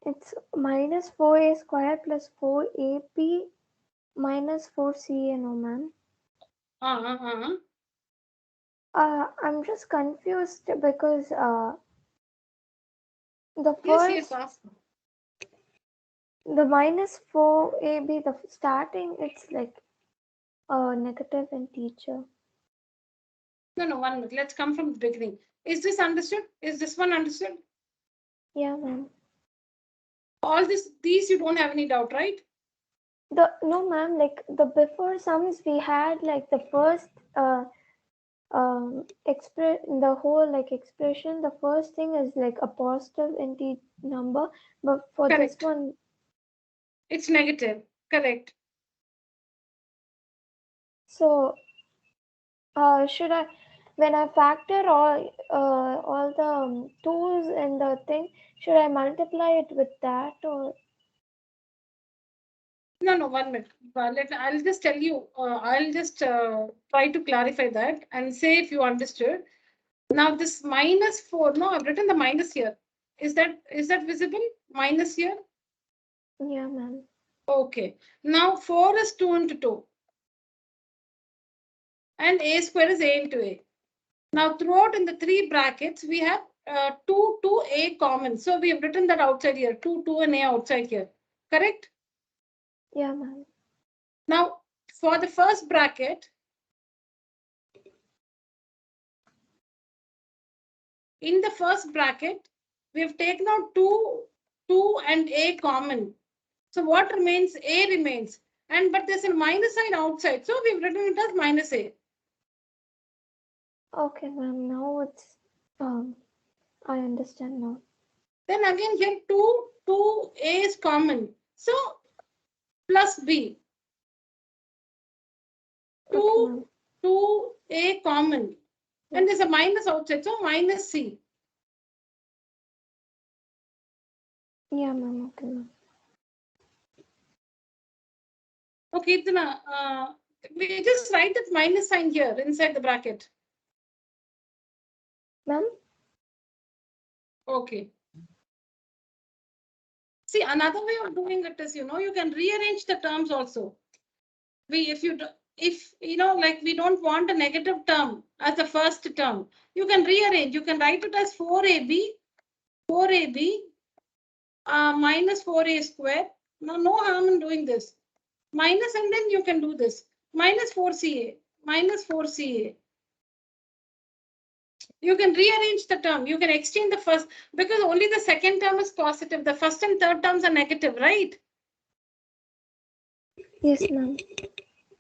it's minus 4a square plus 4ab minus 4ca, no, ma'am. I'm just confused because the Yes, first, ask. the minus 4ab, the starting, it's like a negative integer. No, 1 minute. Let's come from the beginning. Is this understood? Is this one understood? Yeah, ma'am. All these you don't have any doubt, right? No, ma'am, like the before sums we had like the first the whole like expression, the first thing is like a positive integer number, but for Correct. this one It's negative. Correct. so should I, when I factor all the tools and the thing, should I multiply it with that or? No, 1 minute. I'll just tell you. I'll just try to clarify that and say if you understood. Now this minus 4. No, I've written the minus here. Is that visible? Minus here. Yeah, ma'am. Okay. Now 4 is 2 into 2. And a square is a into a. Now throughout in the 3 brackets, we have 2, a common. So we have written that outside here. 2, and a outside here. Correct? Yeah, ma'am. Now for the first bracket, in the first bracket, we have taken out 2, and a common. So what remains? A remains. But there's a minus sign outside. So we've written it as minus a. Okay, ma'am. Now it's I understand now. Then again here 2, a is common. So plus b. 2, a common. And there's a minus outside. So minus c. Yeah, ma'am. Okay, ma'am. Okay, then we just write that minus sign here inside the bracket. Ma'am? Okay. See, another way of doing it is, you can rearrange the terms also. If you know, like we don't want a negative term as the first term, you can rearrange. You can write it as 4ab minus 4a square. No harm in doing this. Minus, and then you can do this. Minus 4ca. You can rearrange the term. You can exchange the first, because only the second term is positive. The first and third terms are negative, right? Yes, ma'am.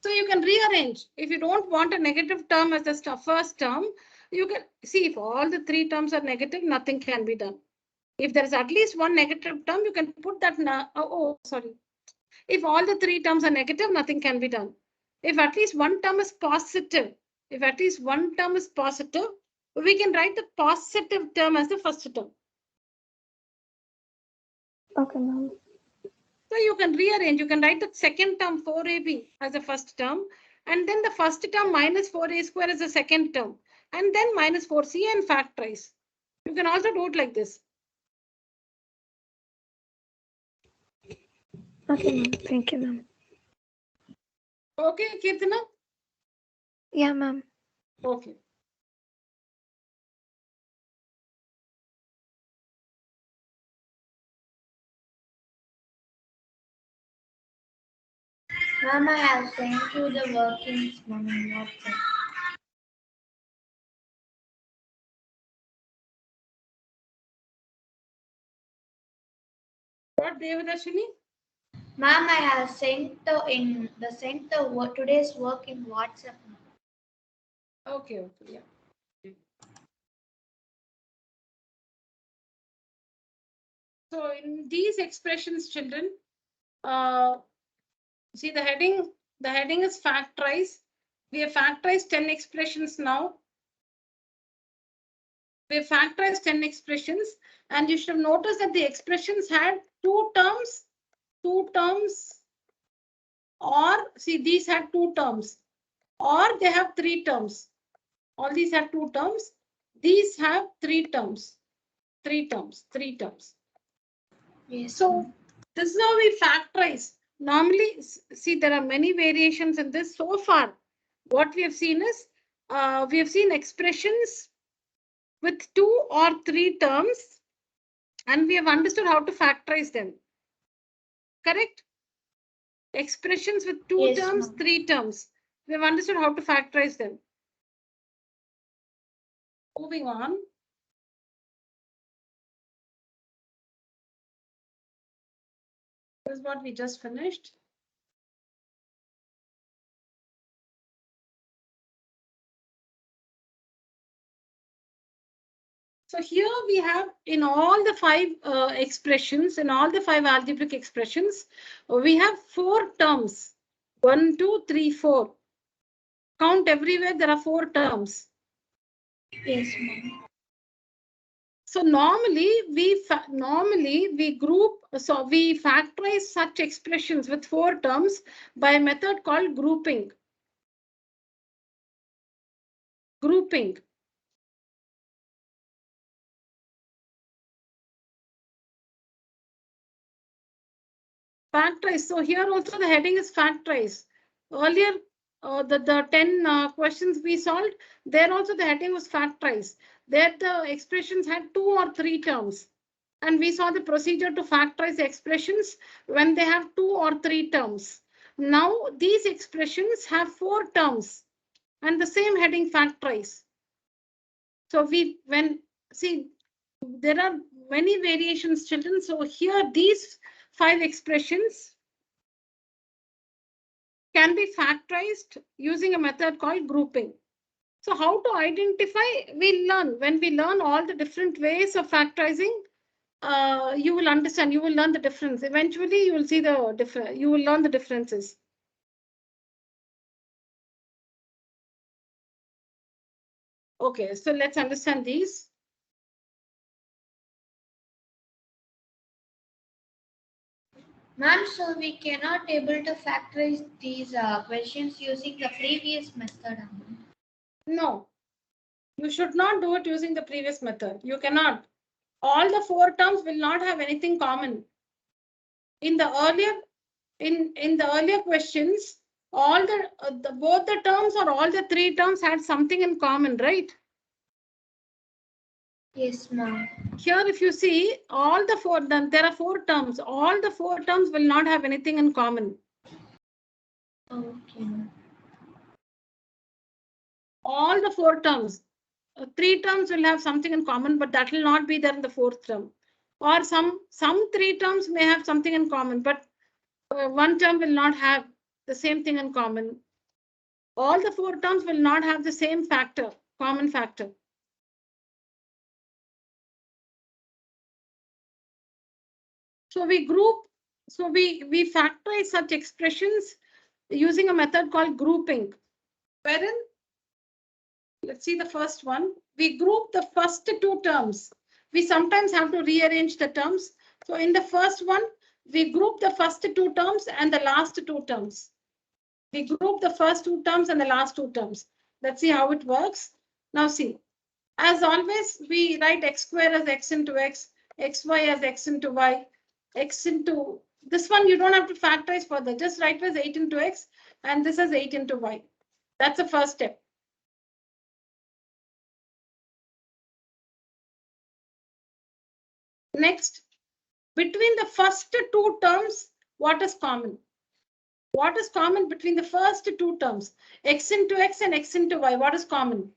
So you can rearrange. If you don't want a negative term as the first term, you can see if all the three terms are negative, nothing can be done. If there is at least one negative term, you can put that. Sorry. If all the three terms are negative, nothing can be done. If at least one term is positive, we can write the positive term as the first term. Okay, ma'am. So you can rearrange. You can write the second term 4ab as the first term, and then the first term minus 4a square as the second term, and then minus 4c and factorize. You can also do it like this. Okay, ma'am. Thank you, ma'am. Okay, Kirtana? Yeah, ma'am. Okay. Ma'am, I have sent you the workings, ma'am, in WhatsApp. What, Devadarshini? Ma'am, I have sent today's work in WhatsApp. Okay, yeah. So in these expressions, children, see the heading is factorize. We have factorized 10 expressions now. We have factorized 10 expressions, and you should have noticed that the expressions had two terms, or see, these had two terms, or they have three terms. All these have two terms. These have three terms. Yes. So this is how we factorize. Normally, see, there are many variations in this. So far, what we have seen is, we have seen expressions with two or three terms, and we have understood how to factorize them. Correct? Expressions with two Yes, terms, ma'am. three terms. We have understood how to factorize them. Moving on. This is what we just finished. So here we have, in all the five expressions, in all the five algebraic expressions, we have four terms. 1, 2, 3, 4. Count everywhere, there are four terms. Yes, ma'am. So normally we factorize such expressions with four terms by a method called grouping. Factorize. So here also the heading is factorize. Earlier, the 10 questions we solved, there also the heading was factorize. There the expressions had two or three terms. And we saw the procedure to factorize the expressions when they have two or three terms. Now these expressions have four terms and the same heading factorize. So there are many variations, children. So here these five expressions can be factorized using a method called grouping. So how to identify? When we learn all the different ways of factorizing, you will understand, you will learn the difference. Eventually, you will see you will learn the differences. Okay, so let's understand these. Ma'am, so we cannot able to factorize these questions using the previous method. No, you should not do it using the previous method. You cannot. All the four terms will not have anything common. In the earlier questions, all both the terms or all the three terms had something in common, right? Yes, ma'am. Here, if you see all the four, then there are four terms. All the four terms will not have anything in common. Okay. All the four terms. Three terms will have something in common, but that will not be there in the fourth term. Or some three terms may have something in common, but one term will not have the same thing in common. All the four terms will not have the same factor, common factor. So we factorize such expressions using a method called grouping, wherein, let's see the first one. We group the first two terms. We sometimes have to rearrange the terms. So in the first one, we group the first two terms and the last two terms. We group the first two terms and the last two terms. Let's see how it works. Now see, as always, we write x square as x into x, xy as x into y, x into, this one you don't have to factorize further. Just write as 8 into x and this is 8 into y. That's the first step. Next, between the first two terms, what is common? What is common between the first two terms? X into x and x into y. What is common?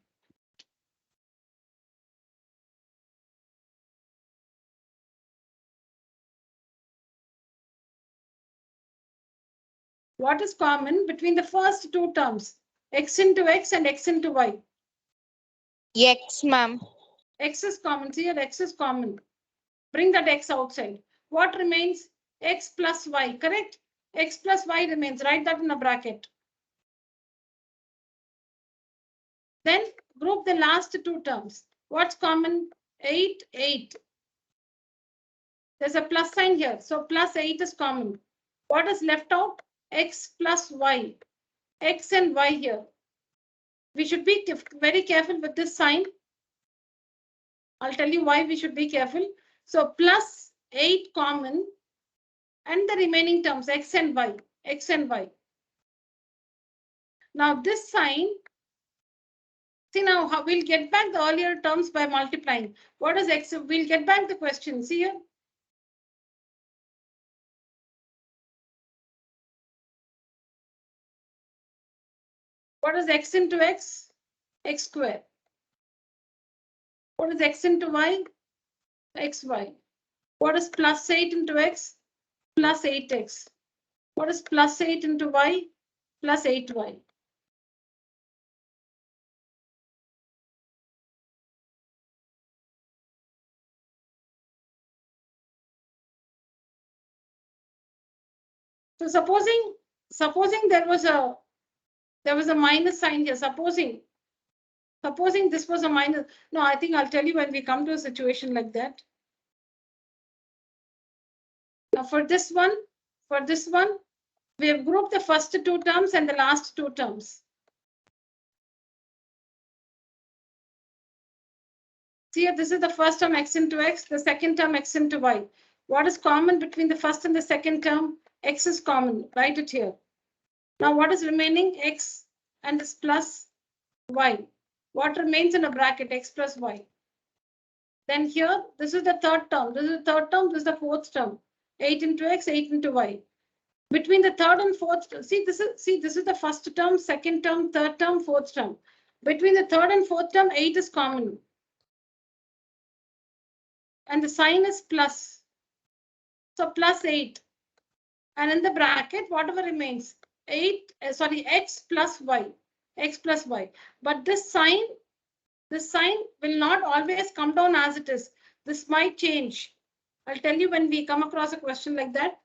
What is common between the first two terms? X into x and x into y. X, ma'am. X is common. See here, x is common. Bring that x outside. What remains? X plus y, correct? X plus y remains. Write that in a bracket. Then group the last two terms. What's common? 8, 8. There's a plus sign here. So plus 8 is common. What is left out? X plus y. X and y here. We should be very careful with this sign. I'll tell you why we should be careful. So plus 8 common and the remaining terms x and y. X and y. Now this sign, see now how we'll get back the earlier terms by multiplying. What is x? We'll get back the question. See here. What is x into x? X square. What is x into y? Xy. What is plus 8 into x? Plus 8x. What is plus 8 into y? Plus 8y. So supposing there was a minus sign here. Supposing this was a minus. No, I think I'll tell you when we come to a situation like that. Now for this one, we have grouped the first two terms and the last two terms. See here, this is the first term x into x, the second term x into y. What is common between the first and the second term? X is common. Write it here. Now what is remaining? X and this plus y. What remains in a bracket? X plus y. Then here, this is the third term. This is the third term. This is the fourth term. 8 into x, 8 into y. Between the third and fourth, this is the first term, second term, third term, fourth term. Between the third and fourth term, 8 is common. And the sign is plus. So plus 8. And in the bracket, whatever remains, x plus y. X plus y. But this sign will not always come down as it is. This might change. I'll tell you when we come across a question like that.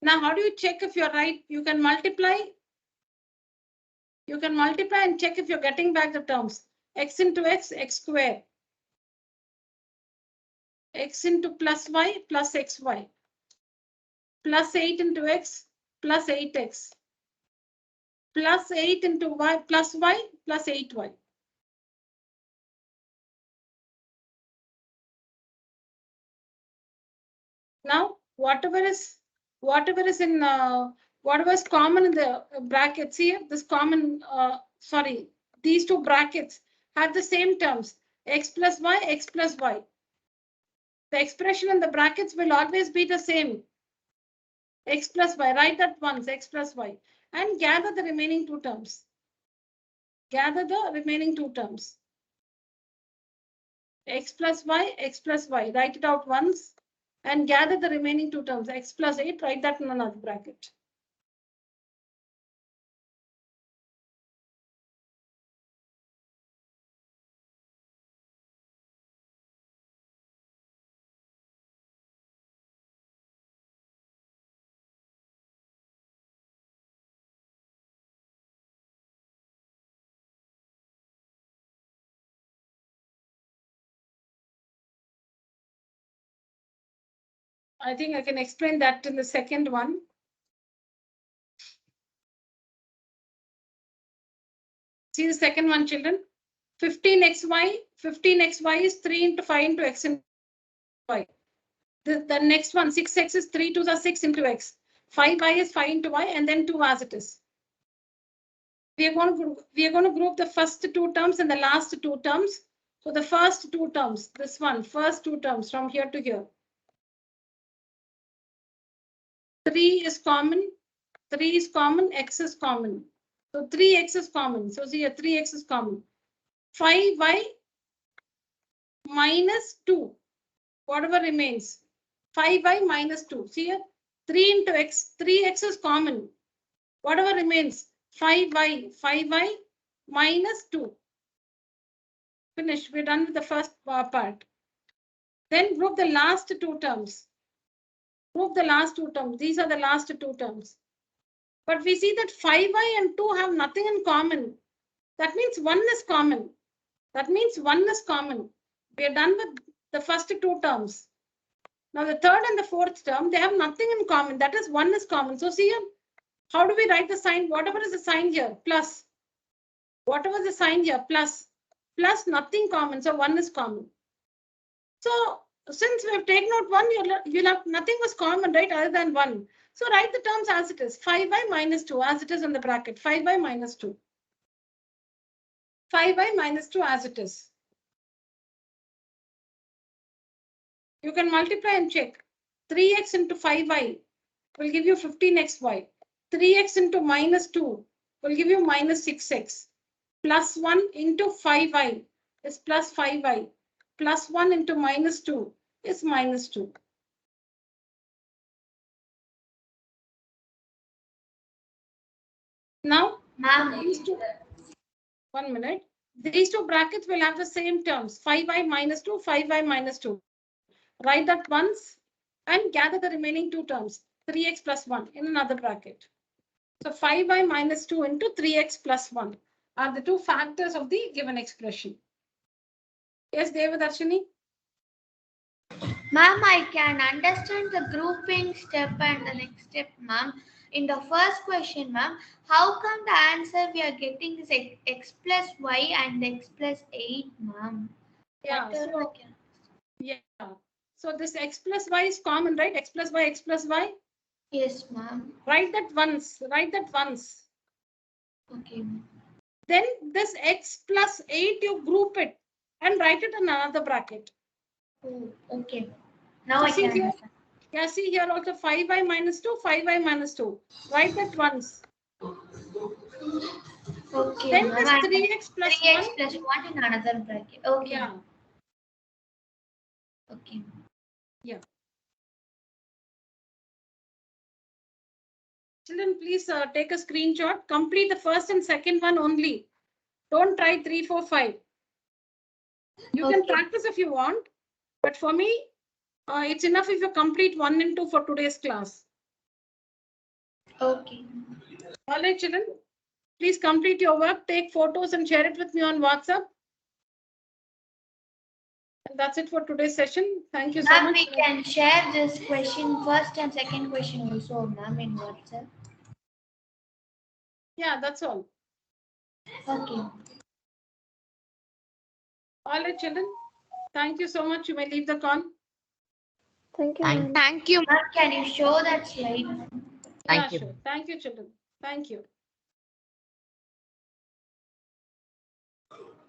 Now, how do you check if you're right? You can multiply. You can multiply and check if you're getting back the terms. X into x, x square. x into plus y plus xy, plus 8 into x plus 8x, plus 8 into y plus 8y. Now, whatever is in whatever is common in the brackets here, this common these two brackets have the same terms, x plus y, x plus y. The expression in the brackets will always be the same, x plus y. Write that once, x plus y, and gather the remaining two terms. Gather the remaining two terms. X plus y, x plus y. Write it out once and gather the remaining two terms. X plus 8, write that in another bracket. I think I can explain that in the second one. See the second one, children. 15xy is 3 into 5 into x into y. The next one, 6x is 3 2s are 6 into x. 5y is 5 into y, and then 2 as it is. We are going to group the first two terms and the last two terms. So the first two terms, this one, first two terms from here to here. 3 is common, x is common. So 3x is common. So see here, 3x is common. 5y minus 2, whatever remains. 5y minus 2. See here, 3 into x, 3x is common. Whatever remains, 5y minus 2. Finish. We're done with the first part. Then group the last two terms. Group the last two terms. These are the last two terms. But we see that 5y and 2 have nothing in common. That means 1 is common. That means 1 is common. We are done with the first two terms. Now the third and the fourth term, they have nothing in common. That is 1 is common. So see here, how do we write the sign? Whatever is the sign here, plus. Whatever is the sign here, plus. Plus nothing common. So 1 is common. So since we have taken out 1, you'll have nothing was common, right, other than 1. So write the terms as it is. 5y minus 2 as it is in the bracket. 5y minus 2. 5y minus 2 as it is. You can multiply and check. 3x into 5y will give you 15xy. 3x into minus 2 will give you minus 6x. Plus 1 into 5y is plus 5y. Plus 1 into minus 2 is minus 2. Now, these two, 1 minute. These two brackets will have the same terms. 5y minus 2, 5y minus 2. Write that once and gather the remaining two terms. 3x plus 1 in another bracket. So 5y minus 2 into 3x plus 1 are the two factors of the given expression. Yes, Devadarshini? Ma'am, I can understand the grouping step and the next step, ma'am. In the first question, ma'am, how come the answer we are getting is x plus y and x plus 8, ma'am? Yeah, so this x plus y is common, right? X plus y, x plus y? Yes, ma'am. Write that once. Write that once. Okay. Then this x plus 8, you group it and write it in another bracket. Oh, okay. Now So I can understand. Yeah, see here also 5y minus 2, 5y minus 2. Write that once. Okay. Then this 3x plus 3x 1. plus 1 in another bracket. Okay. Yeah. Okay. Yeah. Children, please take a screenshot. Complete the first and second one only. Don't try 3, 4, 5. You can practice if you want, but for me, it's enough if you complete 1 and 2 for today's class. Okay. All right, children. Please complete your work, take photos and share it with me on WhatsApp. And that's it for today's session. Thank you so Ma'am, much. we can share this question first and second question also, ma'am, in WhatsApp. Yeah, that's all. Okay. All right, children. Thank you so much. You may leave the call. Thank you, Thank- ma'am. Thank you. Ma'am, can you show that slide? Yeah, you. sure. Thank you, children. Thank you.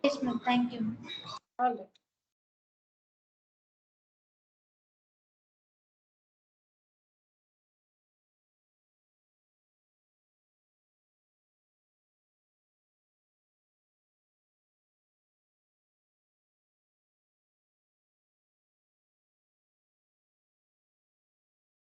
Yes, ma'am. Thank you. All right.